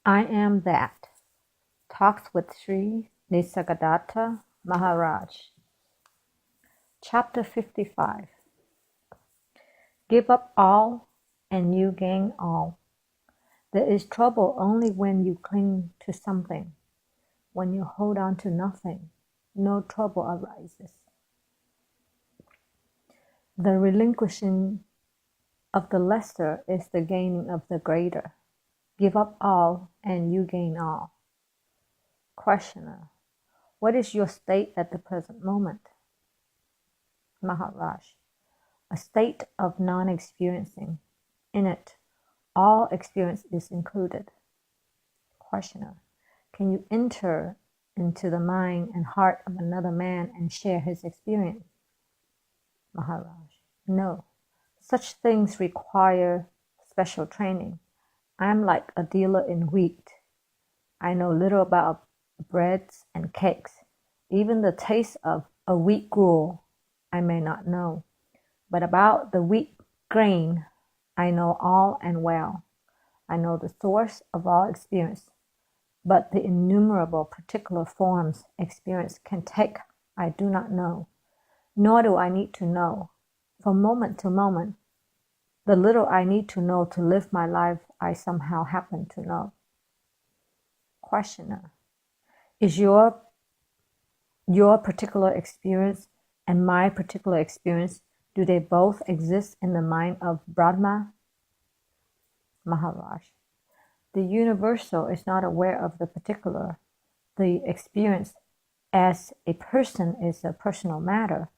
I am that. Talks with Sri Nisargadatta Maharaj. Chapter 55. Give up all and you gain all. There is trouble only when you cling to something. When you hold on to nothing, no trouble arises. The relinquishing of the lesser is the gaining of the greater. Give up all and you gain all. Questioner. What is your state at the present moment? Maharaj. A state of non-experiencing. In it, all experience is included. Questioner. Can you enter into the mind and heart of another man and share his experience? Maharaj. No. Such things require special training. I am like a dealer in wheat. I know little about breads and cakes. Even the taste of a wheat gruel I may not know. But about the wheat grain, I know all and well. I know the source of all experience, but the innumerable particular forms experience can take, I do not know, nor do I need to know. From moment to moment, the little I need to know to live my life, I somehow happen to know. Questioner. Is your particular experience and my particular experience, do they both exist in the mind of Brahma? Maharaj. The universal is not aware of the particular. The experience as a person is a personal matter.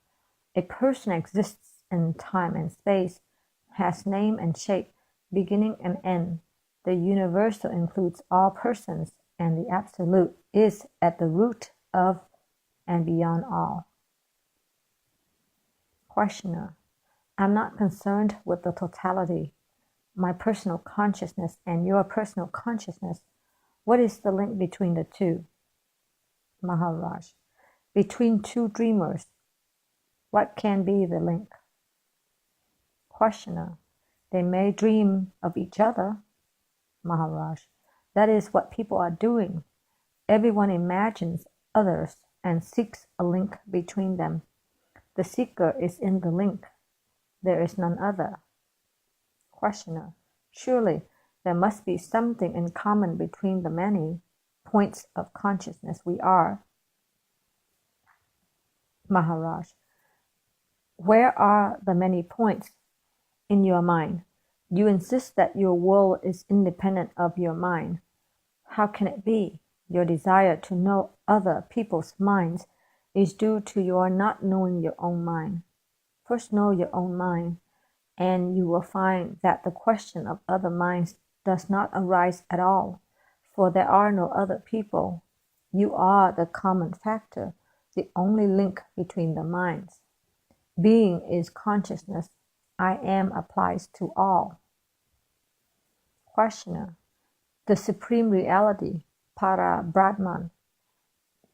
A person exists in time and space, has name and shape, beginning and end. The universal includes all persons, and the absolute is at the root of and beyond all. Questioner. I'm not concerned with the totality. My personal consciousness and your personal consciousness, what is the link between the two? Maharaj. Between two dreamers, what can be the link? Questioner. They may dream of each other. Maharaj. That is what people are doing. Everyone imagines others and seeks a link between them. The seeker is in the link. There is none other. Questioner. Surely there must be something in common between the many points of consciousness we are. Maharaj. Where are the many points in your mind? You insist that your world is independent of your mind. How can it be? Your desire to know other people's minds is due to your not knowing your own mind. First know your own mind, and you will find that the question of other minds does not arise at all, for there are no other people. You are the common factor, the only link between the minds. Being is consciousness. I am applies to all. Questioner. The supreme reality, Para Brahman,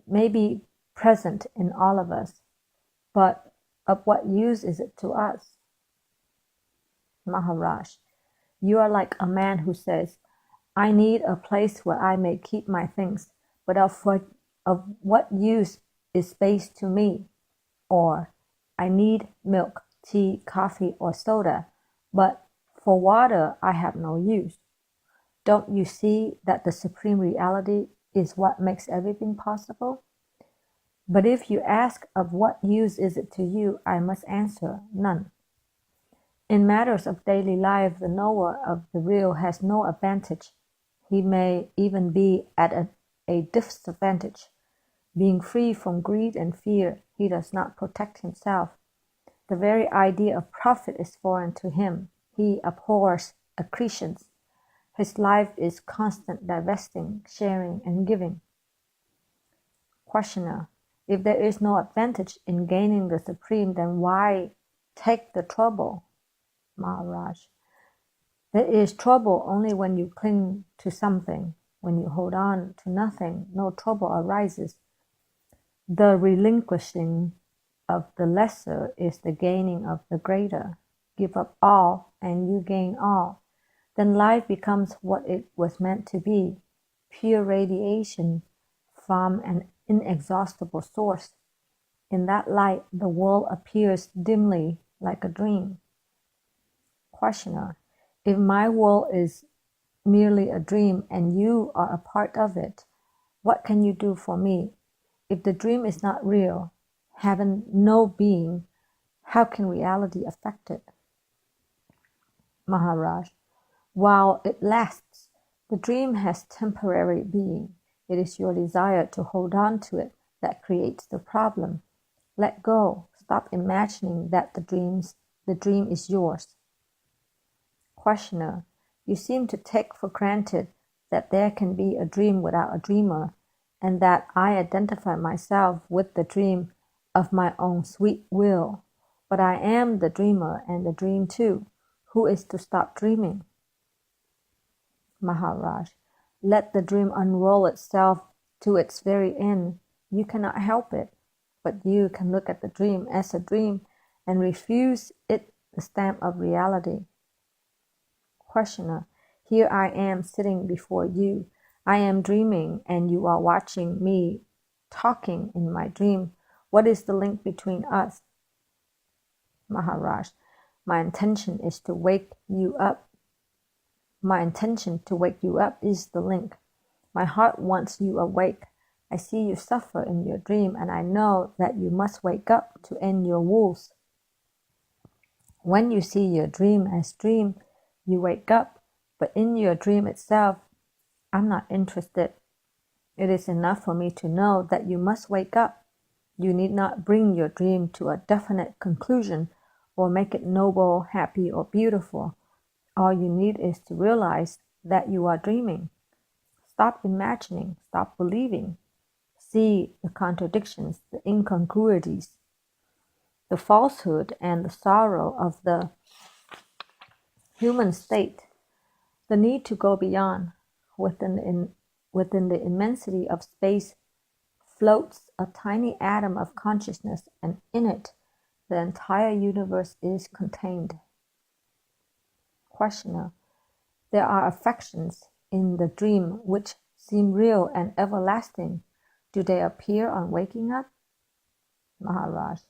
may be present in all of us, but of what use is it to us? Maharaj. You are like a man who says, I need a place where I may keep my things, but of what use is space to me? Or, I need milk, tea, coffee, or soda, but for water I have no use. Don't you see that the supreme reality is what makes everything possible? But if you ask of what use is it to you, I must answer, none. In matters of daily life, the knower of the real has no advantage. He may even be at a disadvantage. Being free from greed and fear, he does not protect himself. The very idea of profit is foreign to him. He abhors accretions. His life is constant divesting, sharing, and giving. Questioner. If there is no advantage in gaining the supreme, then why take the trouble? Maharaj. There is trouble only when you cling to something. When you hold on to nothing, no trouble arises. The relinquishing of the lesser is the gaining of the greater. Give up all and you gain all. Then life becomes what it was meant to be. pure radiation from an inexhaustible source. In that light, the world appears dimly like a dream. Questioner: if my world is merely a dream and you are a part of it, what can you do for me? If the dream is not real, having no being, how can reality affect it? Maharaj: while it lasts, the dream has temporary being. It is your desire to hold on to it that creates the problem. Let go. Stop imagining that the dream is yours. Questioner: you seem to take for granted that there can be a dream without a dreamer, and that I identify myself with the dream of my own sweet will. But I am the dreamer and the dream too. Who is to stop dreaming? Maharaj: let the dream unroll itself to its very end. You cannot help it, but you can look at the dream as a dream and refuse it the stamp of reality. Questioner: here I am sitting before you. I am dreaming and you are watching me talking in my dream. What is the link between us? Maharaj: my intention to wake you up is the link. My heart wants you awake. I see you suffer in your dream, and I know that you must wake up to end your woes. When you see your dream as dream, you wake up, but in your dream itself, I'm not interested. It is enough for me to know that you must wake up. You need not bring your dream to a definite conclusion or make it noble, happy, or beautiful. All you need is to realize that you are dreaming. Stop imagining, stop believing. See the contradictions, the incongruities, the falsehood and the sorrow of the human state, the need to go beyond. Within the immensity of space floats a tiny atom of consciousness, and in it the entire universe is contained. Questioner: there are affections in the dream which seem real and everlasting. Do they appear on waking up? Maharaj: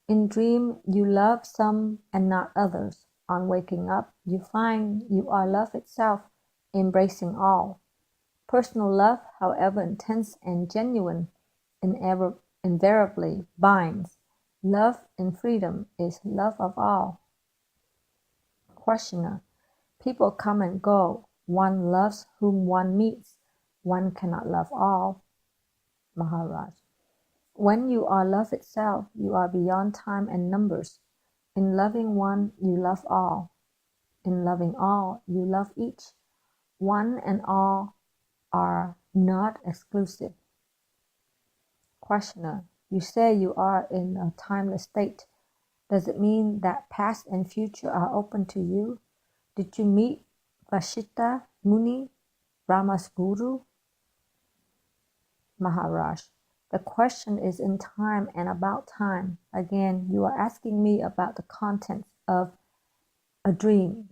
in dream you love some and not others. On waking up, you find you are love itself, embracing all. Personal love, however intense and genuine, invariably binds. Love in freedom is love of all. Questioner: people come and go. One loves whom one meets. One cannot love all. Maharaj: when you are love itself, you are beyond time and numbers. In loving one, you love all. In loving all, you love each. One and all are not exclusive. Questioner: you say you are in a timeless state. Does it mean that past and future are open to you? Did you meet Vashishta Muni, Brahma's guru? Maharaj: the question is in time and about time. Again, you are asking me about the contents of a dream.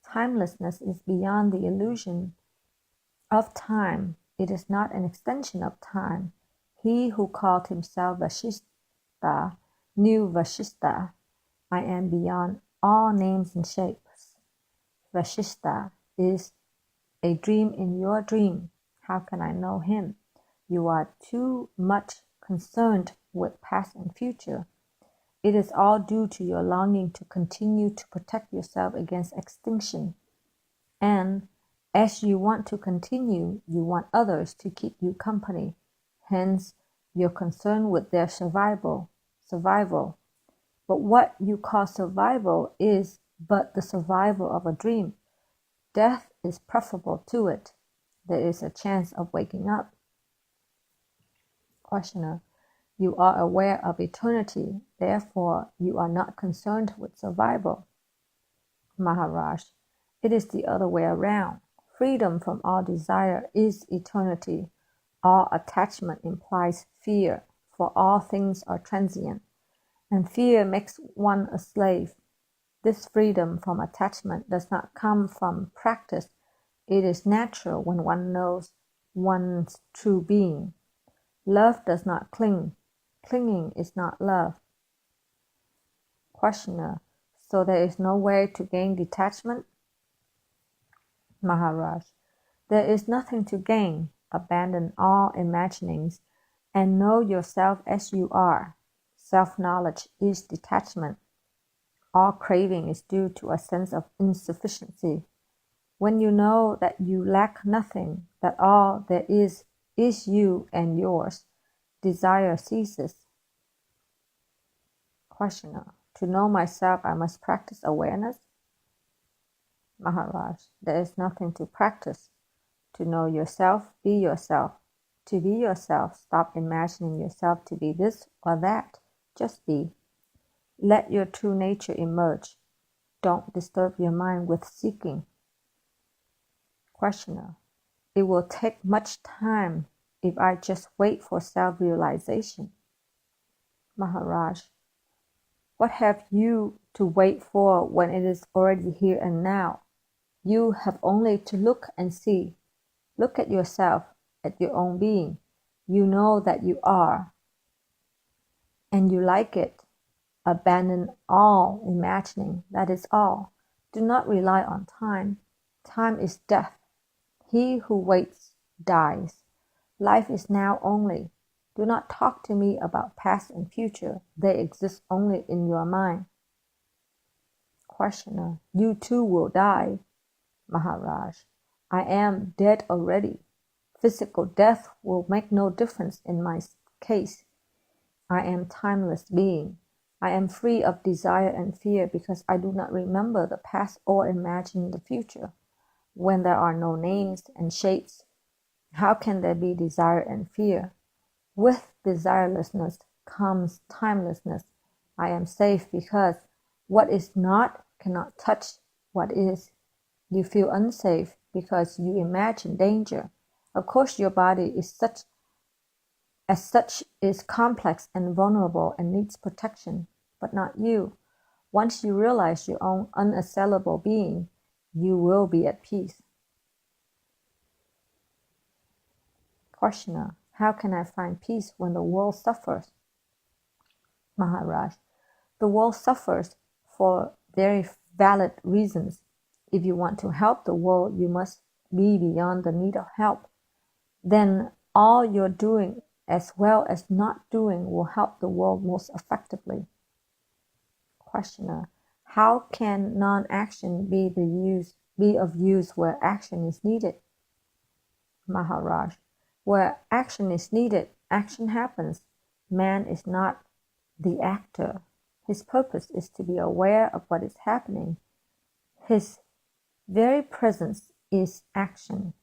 Timelessness is beyond the illusion of time. It is not an extension of time. He who called himself Vashishta knew Vashishta. I am beyond all names and shapes. Vashishta is a dream in your dream. How can I know him? You are too much concerned with past and future. It is all due to your longing to continue to protect yourself against extinction. And as you want to continue, you want others to keep you company. Hence, your concern with their survival. But what you call survival is but the survival of a dream. Death is preferable to it. There is a chance of waking up. Questioner: you are aware of eternity, therefore you are not concerned with survival. Maharaj: it is the other way around. Freedom from all desire is eternity. All attachment implies fear, for all things are transient, and fear makes one a slave. This freedom from attachment does not come from practice. It is natural when one knows one's true being. Love does not cling. Clinging is not love. Questioner. So there is no way to gain detachment? Maharaj. There is nothing to gain. Abandon all imaginings and know yourself as you are. Self-knowledge is detachment. All craving is due to a sense of insufficiency. When you know that you lack nothing, that all there is you and yours, desire ceases. Questioner. To know myself, I must practice awareness? Maharaj. There is nothing to practice. To know yourself, be yourself. To be yourself, stop imagining yourself to be this or that. Just be. Let your true nature emerge. Don't disturb your mind with seeking. Questioner. It will take much time if I just wait for self-realization. Maharaj. What have you to wait for when it is already here and now? You have only to look and see. Look at yourself, at your own being. You know that you are, and you like it. Abandon all imagining, that is all. Do not rely on time. Time is death. He who waits dies. Life is now only. Do not talk to me about past and future. They exist only in your mind. Questioner. You too will die. Maharaj. I am dead already. Physical death will make no difference in my case. I am timeless being. I am free of desire and fear because I do not remember the past or imagine the future. When there are no names and shapes, how can there be desire and fear? With desirelessness comes timelessness. I am safe because what is not cannot touch what is. You feel unsafe because you imagine danger. Of course, your body is is complex and vulnerable and needs protection, but not you. Once you realize your own unassailable being, you will be at peace. Questioner. How can I find peace when the world suffers? Maharaj. The world suffers for very valid reasons. If you want to help the world, you must be beyond the need of help. Then all you're doing as well as not doing will help the world most effectively. Questioner. How can non-action be of use where action is needed? Maharaj. Where action is needed, action happens. Man is not the actor. His purpose is to be aware of what is happening. His very presence is action.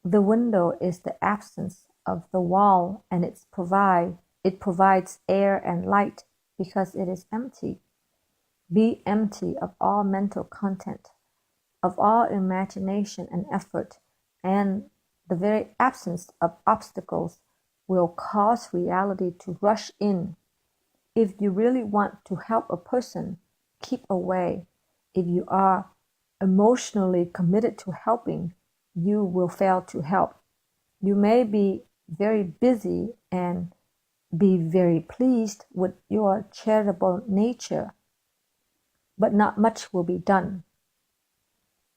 The window is the absence of the wall, and it provides air and light because it is empty. Be empty of all mental content, of all imagination and effort, and the very absence of obstacles will cause reality to rush in. If you really want to help a person, keep away. If you are emotionally committed to helping, you will fail to help. You may be very busy and be very pleased with your charitable nature, but not much will be done.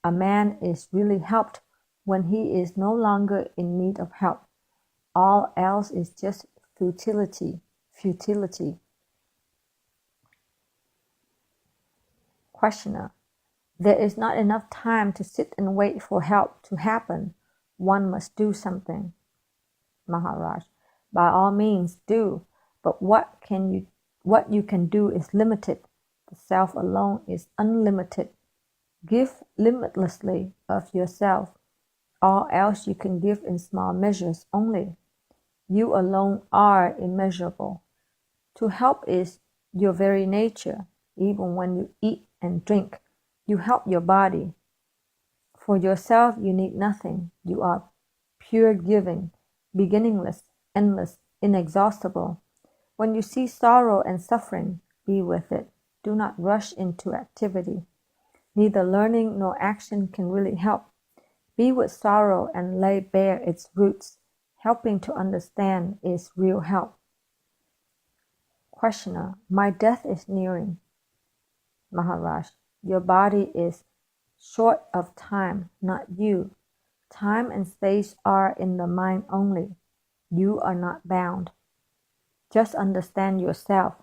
A man is really helped when he is no longer in need of help. All else is just futility. Questioner. There is not enough time to sit and wait for help to happen. One must do something. Maharaj. By all means do, but what you can do is limited. The self alone is unlimited. Give limitlessly of yourself. All else you can give in small measures only. You alone are immeasurable. To help is your very nature. Even when you eat and drink, you help your body. For yourself, you need nothing. You are pure giving, beginningless, endless, inexhaustible. When you see sorrow and suffering, be with it. Do not rush into activity. Neither learning nor action can really help. Be with sorrow and lay bare its roots. Helping to understand is real help. Questioner, my death is nearing. Maharaj, your body is short of time, not you. Time and space are in the mind only. You are not bound. Just understand yourself.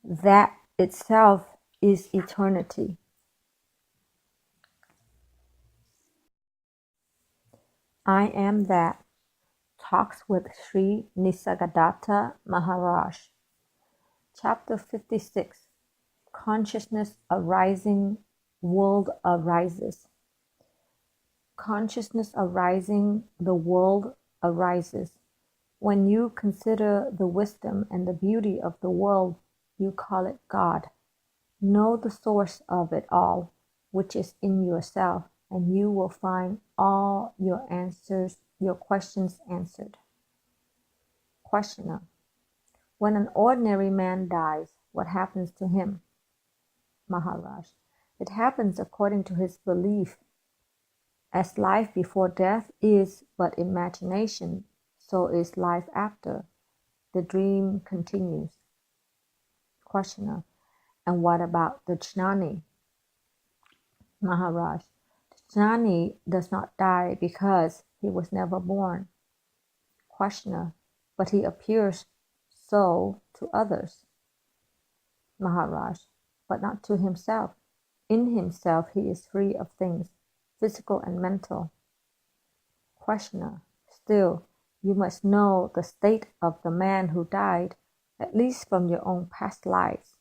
That itself is eternity. I am that. Talks with Sri Nisargadatta Maharaj. Chapter 56. Consciousness arising, world arises. Consciousness arising, the world arises. When you consider the wisdom and the beauty of the world, you call it God. Know the source of it all, which is in yourself, and you will find all your questions answered. Questioner. When an ordinary man dies, what happens to him? Maharaj. It happens according to his belief. As life before death is but imagination, so is life after. The dream continues. Questioner. And what about the jnani? Maharaj. The jnani does not die because he was never born. Questioner. But he appears so to others. Maharaj. But not to himself. In himself he is free of things, physical and mental. Questioner. Still, you must know the state of the man who died, at least from your own past lives.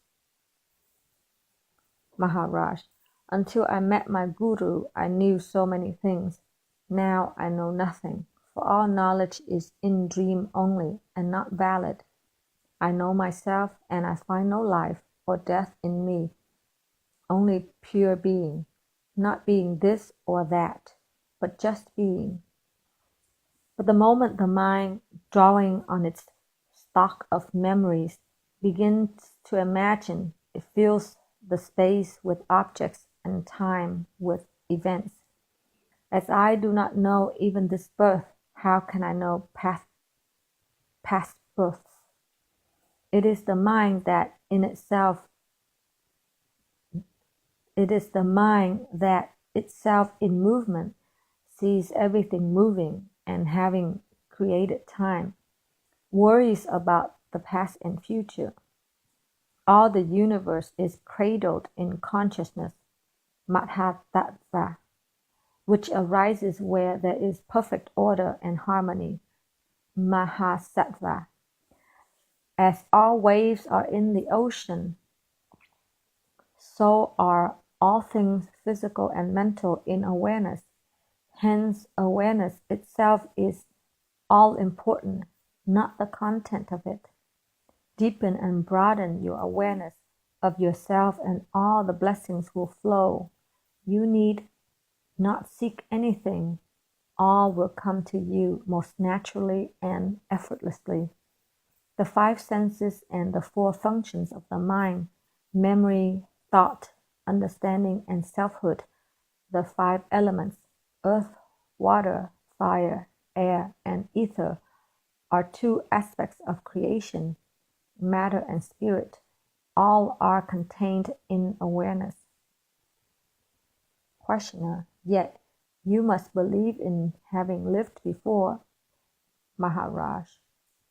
Maharaj. Until I met my Guru, I knew so many things. Now I know nothing, for all knowledge is in dream only and not valid. I know myself, and I find no life or death in me, only pure being, not being this or that, but just being. But the moment the mind, drawing on its stock of memories, begins to imagine, it fills the space with objects and time with events. As I do not know even this birth, how can I know past births? It is the mind that itself in movement sees everything moving and having created time, worries about the past and future. All the universe is cradled in consciousness, Mahatattva, which arises where there is perfect order and harmony, Mahasattva. As all waves are in the ocean, so are all things physical and mental in awareness. Hence, awareness itself is all important, not the content of it. Deepen and broaden your awareness of yourself and all the blessings will flow. You need not seek anything. All will come to you most naturally and effortlessly. The five senses and the four functions of the mind, memory, thought, understanding, and selfhood, the five elements, earth, water, fire, air, and ether, are two aspects of creation, matter and spirit. All are contained in awareness. Questioner. Yet you must believe in having lived before. Maharaj.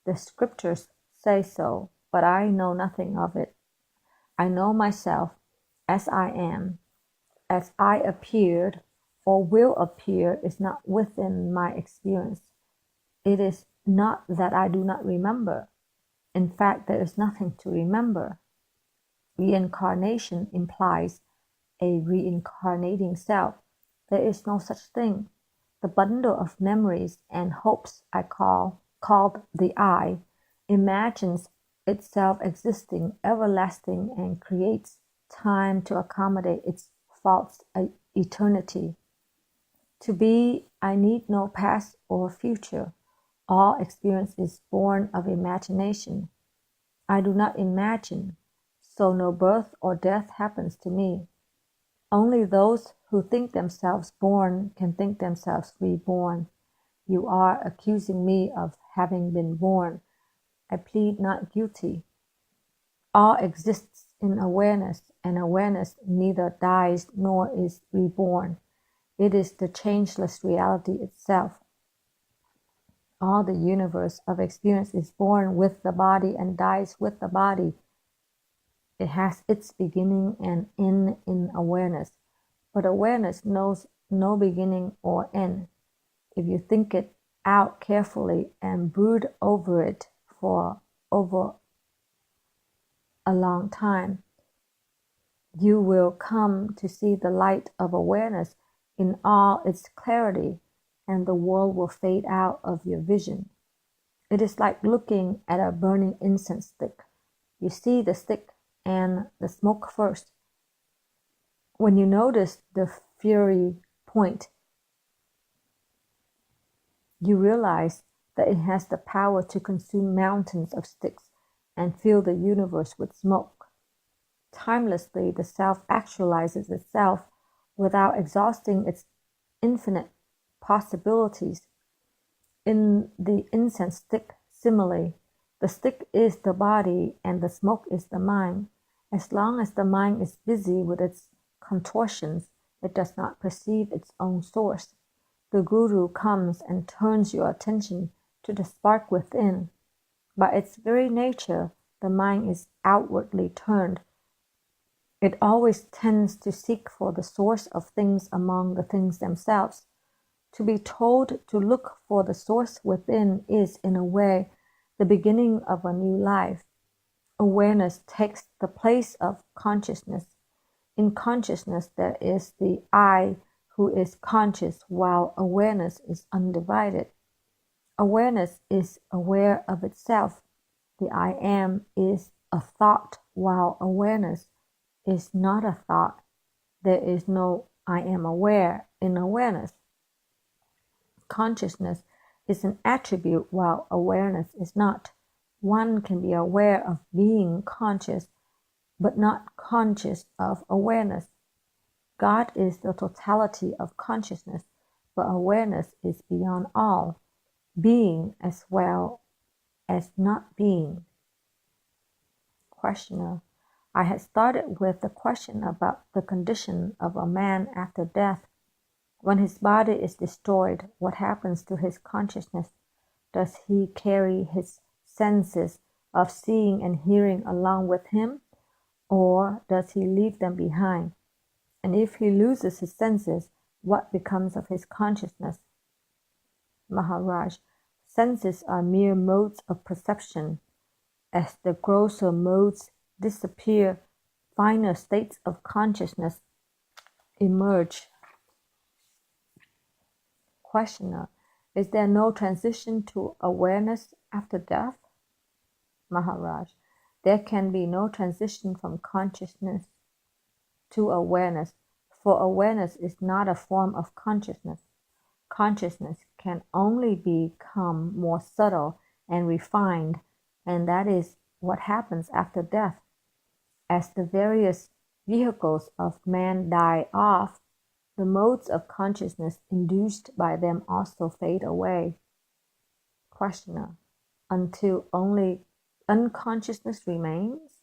The scriptures say so, but I know nothing of it. I know myself as I am. As I appeared or will appear is not within my experience. It is not that I do not remember. In fact, there is nothing to remember. Reincarnation implies a reincarnating self. There is no such thing. The bundle of memories and hopes I called the I, imagines itself existing, everlasting, and creates time to accommodate its false eternity. To be, I need no past or future. All experience is born of imagination. I do not imagine, so no birth or death happens to me. Only those who think themselves born can think themselves reborn. You are accusing me of having been born. I plead not guilty. All exists in awareness, and awareness neither dies nor is reborn. It is the changeless reality itself. All the universe of experience is born with the body and dies with the body. It has its beginning and end in awareness, but awareness knows no beginning or end. If you think it out carefully and brood over it for over a long time, you will come to see the light of awareness in all its clarity, and the world will fade out of your vision. It is like looking at a burning incense stick. You see the stick and the smoke first. When you notice the fiery point, you realize that it has the power to consume mountains of sticks and fill the universe with smoke. Timelessly, the self actualizes itself without exhausting its infinite possibilities. In the incense stick simile, the stick is the body and the smoke is the mind. As long as the mind is busy with its contortions, it does not perceive its own source. The Guru comes and turns your attention to the spark within. By its very nature, the mind is outwardly turned. It always tends to seek for the source of things among the things themselves. To be told to look for the source within is, in a way, the beginning of a new life. Awareness takes the place of consciousness. In consciousness, there is the I who is conscious, while awareness is undivided. Awareness is aware of itself. The I am is a thought, while awareness is not a thought. There is no I am aware in awareness. Consciousness is an attribute, while awareness is not. One can be aware of being conscious, but not conscious of awareness. God is the totality of consciousness, but awareness is beyond all, being as well as not being. Questioner: I had started with the question about the condition of a man after death. When his body is destroyed, what happens to his consciousness? Does he carry his senses of seeing and hearing along with him, or does he leave them behind? And if he loses his senses, what becomes of his consciousness? Maharaj: senses are mere modes of perception. As the grosser modes disappear, finer states of consciousness emerge. Questioner: is there no transition to awareness after death? Maharaj: there can be no transition from consciousness to awareness, for awareness is not a form of consciousness. Consciousness can only become more subtle and refined, and that is what happens after death. As the various vehicles of man die off, the modes of consciousness induced by them also fade away. Questioner: until only unconsciousness remains?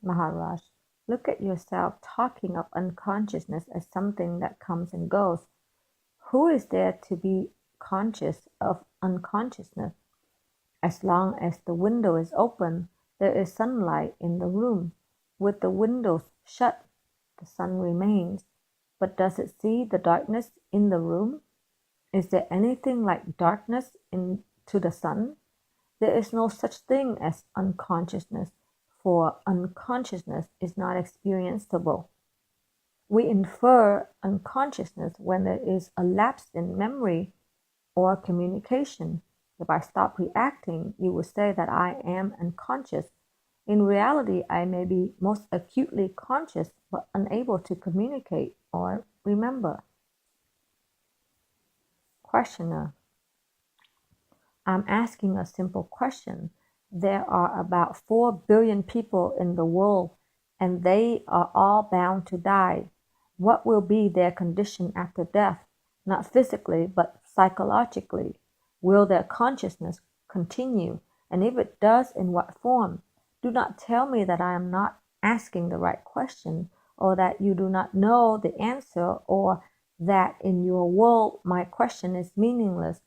Maharaj: look at yourself talking of unconsciousness as something that comes and goes. Who is there to be conscious of unconsciousness? As long as the window is open, there is sunlight in the room. With the windows shut, the sun remains. But does it see the darkness in the room? Is there anything like darkness into the sun? There is no such thing as unconsciousness, for unconsciousness is not experienceable. We infer unconsciousness when there is a lapse in memory or communication. If I stop reacting, you will say that I am unconscious. In reality, I may be most acutely conscious but unable to communicate or remember. Questioner: I'm asking a simple question. There are about 4 billion people in the world, and they are all bound to die. What will be their condition after death? Not physically, but psychologically. Will their consciousness continue? And if it does, in what form? Do not tell me that I am not asking the right question, or that you do not know the answer, or that in your world my question is meaningless.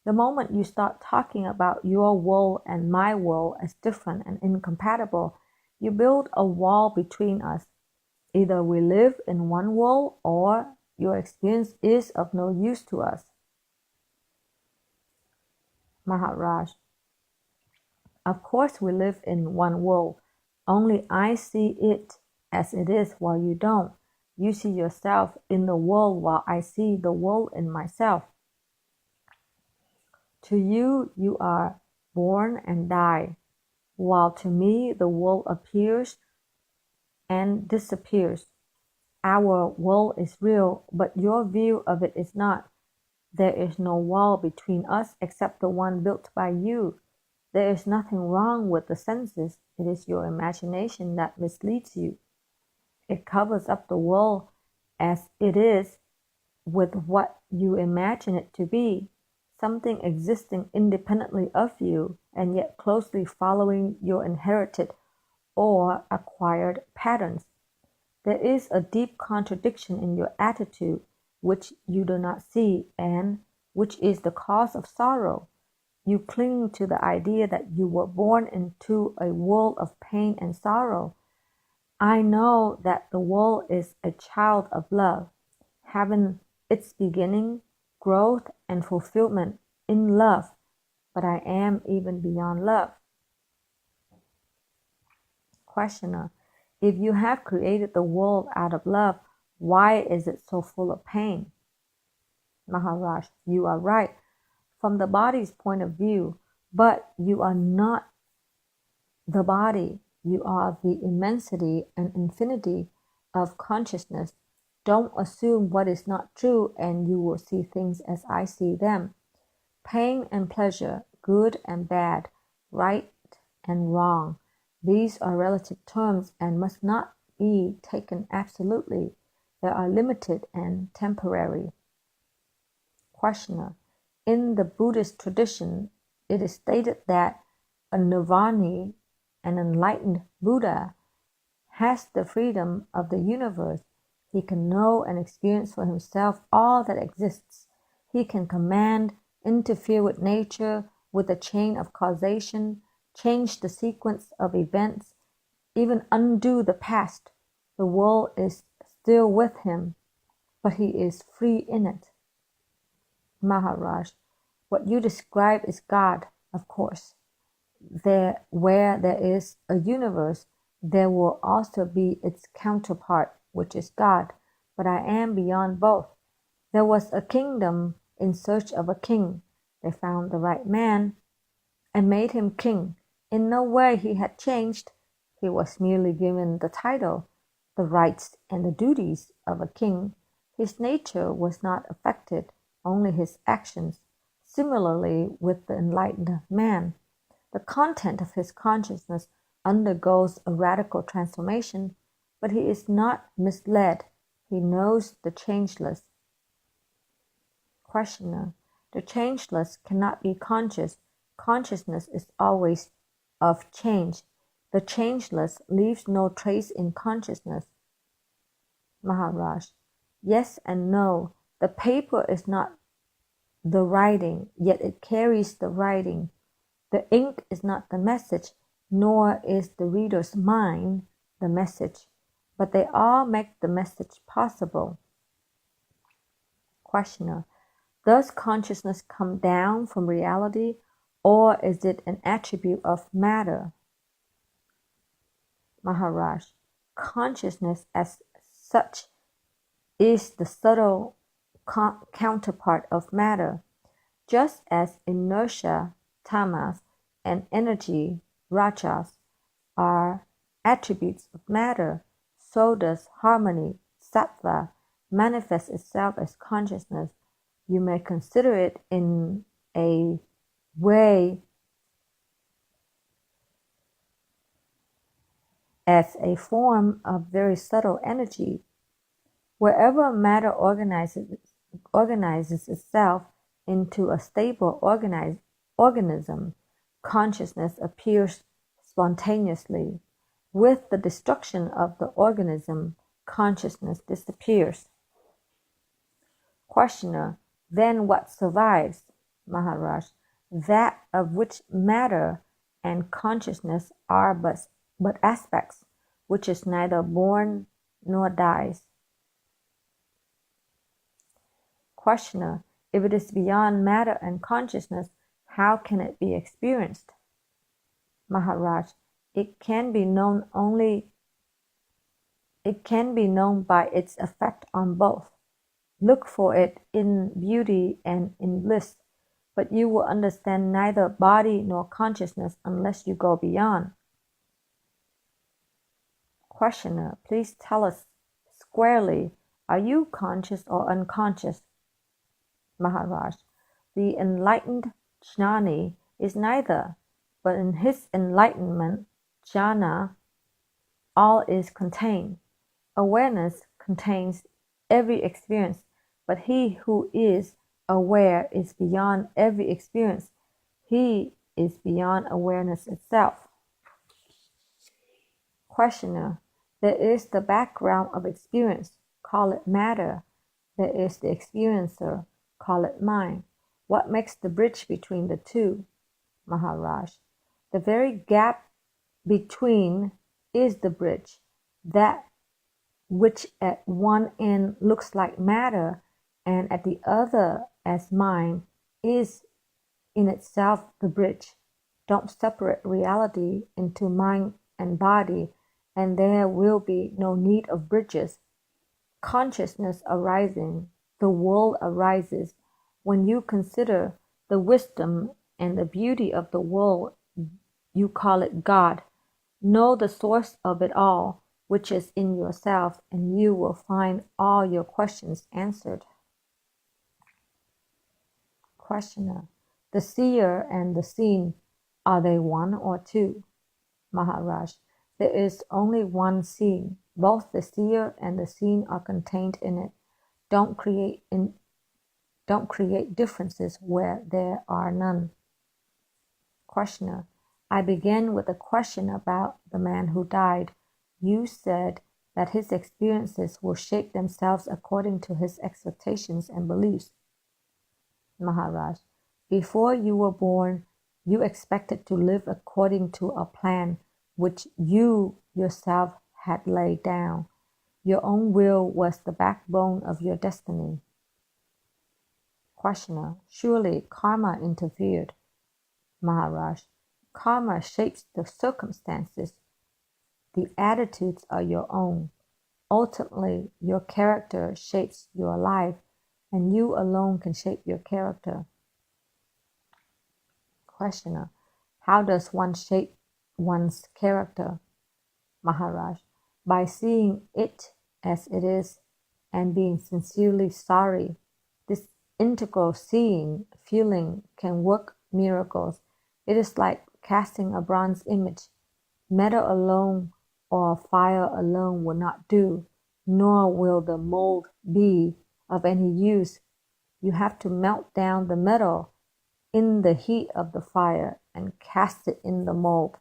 The moment you start talking about your world and my world as different and incompatible, you build a wall between us. Either we live in one world or your experience is of no use to us. Maharaj, of course we live in one world, only I see it as it is while you don't. You see yourself in the world while I see the world in myself. To you, you are born and die, while to me the world appears and disappears. Our world is real, but your view of it is not. There is no wall between us except the one built by you. There is nothing wrong with the senses. It is your imagination that misleads you. It covers up the world as it is with what you imagine it to be, something existing independently of you and yet closely following your inherited or acquired patterns. There is a deep contradiction in your attitude which you do not see and which is the cause of sorrow. You cling to the idea that you were born into a world of pain and sorrow. I know that the world is a child of love, having its beginning, growth, and fulfillment in love, but I am even beyond love. Questioner, if you have created the world out of love, why is it so full of pain? Maharaj, you are right from the body's point of view, but you are not the body. You are the immensity and infinity of consciousness. Don't assume what is not true and you will see things as I see them. Pain and pleasure, good and bad, right and wrong, these are relative terms and must not be taken absolutely. They are limited and temporary. Questioner, in the Buddhist tradition, it is stated that a nirvani, an enlightened Buddha, has the freedom of the universe. He can know and experience for himself all that exists. He can command, interfere with nature, with the chain of causation, change the sequence of events, even undo the past. The world is still with him, but he is free in it. Maharaj, what you describe is God, of course. Where there is a universe, there will also be its counterpart, which is God, but I am beyond both. There was a kingdom in search of a king. They found the right man and made him king. In no way he had changed. He was merely given the title, the rights and the duties of a king. His nature was not affected, only his actions. Similarly with the enlightened man, the content of his consciousness undergoes a radical transformation, but he is not misled. He knows the changeless. Questioner, the changeless cannot be conscious. Consciousness is always of change. The changeless leaves no trace in consciousness. Maharaj, yes and no. The paper is not the writing, yet it carries the writing. The ink is not the message, nor is the reader's mind the message, but they all make the message possible. Questioner, does consciousness come down from reality, or is it an attribute of matter? Maharaj, consciousness as such is the subtle counterpart of matter, just as inertia, tamas, and energy, rajas, are attributes of matter, so does harmony, sattva, manifest itself as consciousness. You may consider it in a way as a form of very subtle energy. Wherever matter organizes itself into a stable organism, consciousness appears spontaneously. With the destruction of the organism, consciousness disappears. Questioner: then what survives? Maharaj: that of which matter and consciousness are but aspects, which is neither born nor dies. Questioner: if it is beyond matter and consciousness, how can it be experienced? Maharaj: it can be known by its effect on both. Look for it in beauty and in bliss, but you will understand neither body nor consciousness unless you go beyond. Questioner: please tell us squarely, are you conscious or unconscious? Maharaj: the enlightened jnani is neither, but in his enlightenment, jhana, all is contained. Awareness contains every experience, but he who is aware is beyond every experience. He is beyond awareness itself. Questioner: there is the background of experience, call it matter. There is the experiencer, call it mind. What makes the bridge between the two? Maharaj: the very gap between is the bridge. That which at one end looks like matter and at the other as mind is in itself the bridge. Don't separate reality into mind and body, and there will be no need of bridges. Consciousness arising, the world arises. When you consider the wisdom and the beauty of the world, you call it God. Know the source of it all, which is in yourself, and you will find all your questions answered. Questioner: the seer and the seen, are they one or two? Maharaj: there is only one seeing. Both the seer and the seen are contained in it. Don't create differences where there are none. Questioner: I began with a question about the man who died. You said that his experiences will shape themselves according to his expectations and beliefs. Maharaj: before you were born, you expected to live according to a plan which you yourself had laid down. Your own will was the backbone of your destiny. Questioner: surely karma interfered. Maharaj: karma shapes the circumstances. The attitudes are your own. Ultimately, your character shapes your life, and you alone can shape your character. Questioner: how does one shape one's character? Maharaj: by seeing it as it is and being sincerely sorry. This integral seeing, feeling can work miracles. It is like casting a bronze image. Metal alone or fire alone will not do, nor will the mold be of any use. You have to melt down the metal in the heat of the fire and cast it in the mold.